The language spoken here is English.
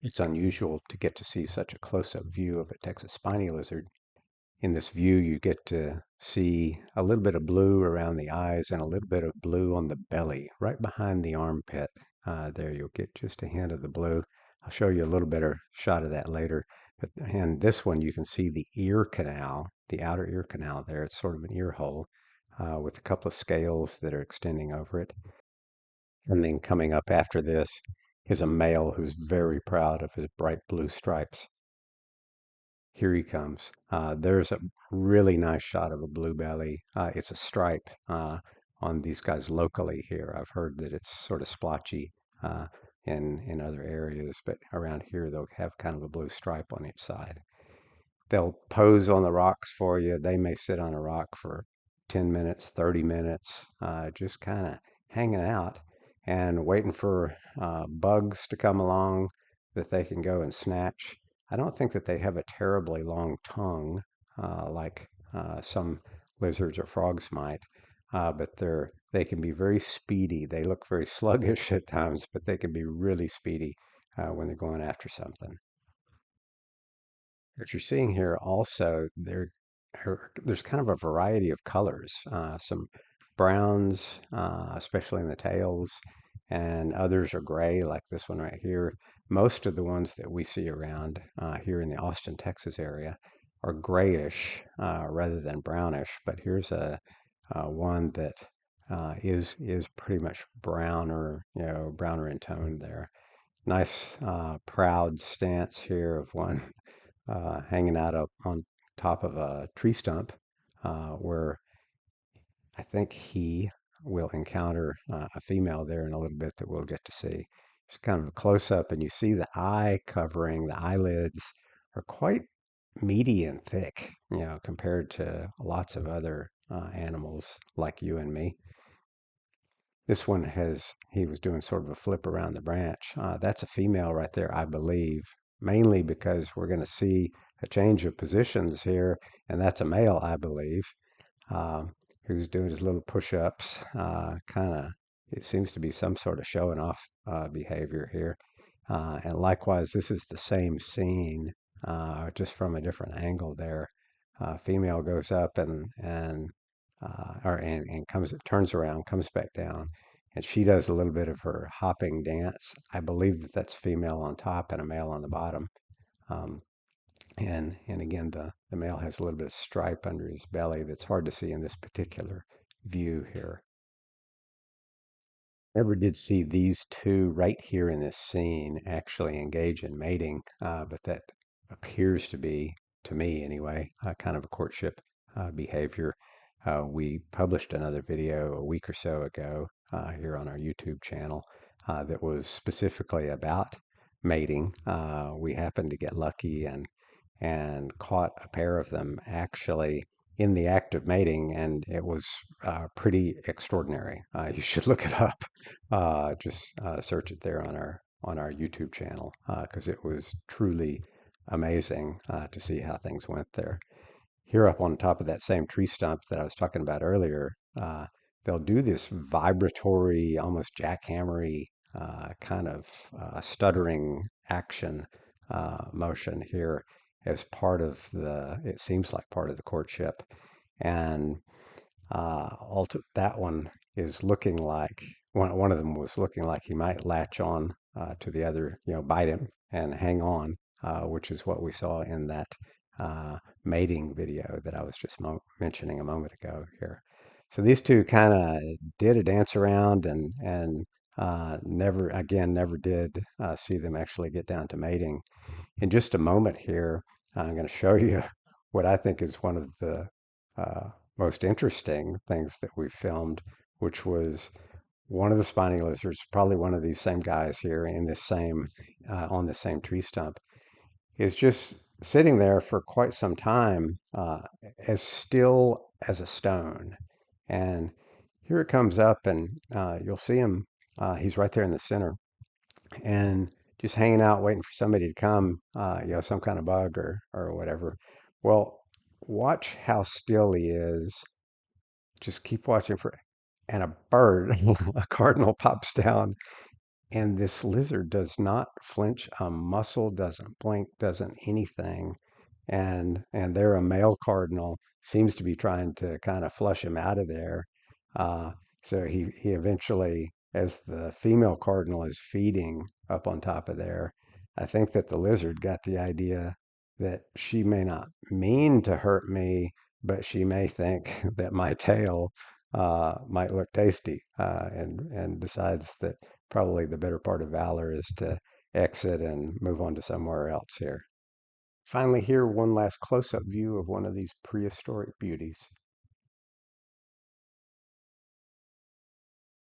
It's unusual to get to see such a close-up view of a Texas spiny lizard. In this view, you get to see a little bit of blue around the eyes and a little bit of blue on the belly, right behind the armpit. There, you'll get just a hint of the blue. I'll show you a little better shot of that later. But in this one, you can see the ear canal, the outer ear canal there. It's sort of an ear hole with a couple of scales that are extending over it. And then coming up after this is a male who's very proud of his bright blue stripes. Here he comes. There's a really nice shot of a blue belly. It's a stripe on these guys locally here. I've heard that it's sort of splotchy in other areas, but around here they'll have kind of a blue stripe on each side. They'll pose on the rocks for you. They may sit on a rock for 10 minutes, 30 minutes, just kind of hanging out and waiting for bugs to come along that they can go and snatch. I don't think that they have a terribly long tongue like some lizards or frogs might, but they can be very speedy. They look very sluggish at times, but they can be really speedy when they're going after something. What you're seeing here also, there's kind of a variety of colors, some browns, especially in the tails, and others are gray, like this one right here. Most of the ones that we see around here in the Austin, Texas area are grayish rather than brownish, but here's a one that is pretty much browner, browner in tone there. Nice proud stance here of one hanging out up on top of a tree stump where I think he will encounter a female there in a little bit that we'll get to see. It's kind of a close up, and you see the eye covering, the eyelids are quite meaty and thick, compared to lots of other animals like you and me. This one he was doing sort of a flip around the branch. That's a female right there, I believe, mainly because we're going to see a change of positions here, and that's a male, I believe, who's doing his little push-ups. Kind of, it seems to be some sort of showing off behavior here. And likewise, this is the same scene, just from a different angle there. Female goes up and turns around, comes back down, and she does a little bit of her hopping dance. I believe that that's female on top and a male on the bottom. Um, and again, the male has a little bit of stripe under his belly that's hard to see in this particular view here. Never did see these two right here in this scene actually engage in mating, but that appears to be, to me anyway, kind of a courtship behavior. We published another video a week or so ago here on our YouTube channel that was specifically about mating. We happened to get lucky and caught a pair of them actually in the act of mating, and it was pretty extraordinary. You should look it up. Just search it there on our YouTube channel because it was truly amazing to see how things went there. Here up on top of that same tree stump that I was talking about earlier, they'll do this vibratory, almost jackhammery kind of stuttering action motion here as part of it seems like part of the courtship. And that one is looking like, one of them was looking like he might latch on to the other, bite him and hang on, which is what we saw in that mating video that I was just mentioning a moment ago here. So these two kind of did a dance around and never did see them actually get down to mating. In just a moment here, I'm going to show you what I think is one of the most interesting things that we filmed, which was one of the spiny lizards, probably one of these same guys here in this same on the same tree stump, is just sitting there for quite some time, as still as a stone. And here it comes up, and you'll see him. He's right there in the center, and just hanging out, waiting for somebody to come, some kind of bug or whatever. Well, watch how still he is. Just keep watching for, and a bird, a cardinal pops down And this lizard does not flinch a muscle, doesn't blink, doesn't anything. And there a male cardinal seems to be trying to kind of flush him out of there. Uh, so he eventually, as the female cardinal is feeding up on top of there, I think that the lizard got the idea that she may not mean to hurt me, but she may think that my tail might look tasty, and decides that probably the better part of valor is to exit and move on to somewhere else here. Finally, here, one last close-up view of one of these prehistoric beauties.